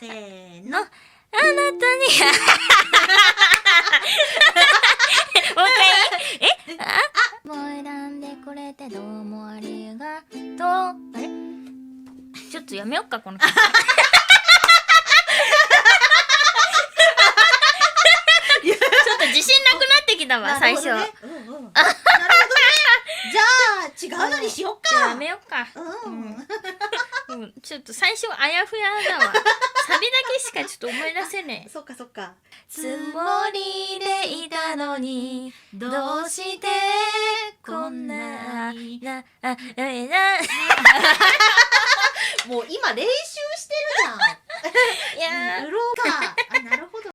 せーの。あなたにもう一回もう選んでくれてどうもありがとう。あれちょっとやめよっかこの曲ちょっと自信なくなってきたわ最初。なるほどね。じゃあ違うのにしよっか。やめよっか。うんちょっと最初あやふやだわ。サビだけしかちょっと思い出せねえ。そっかそっか。つもりでいたのにどうしてこんなもう今練習してるじゃん。いやー売ろうか。あ、なるほど。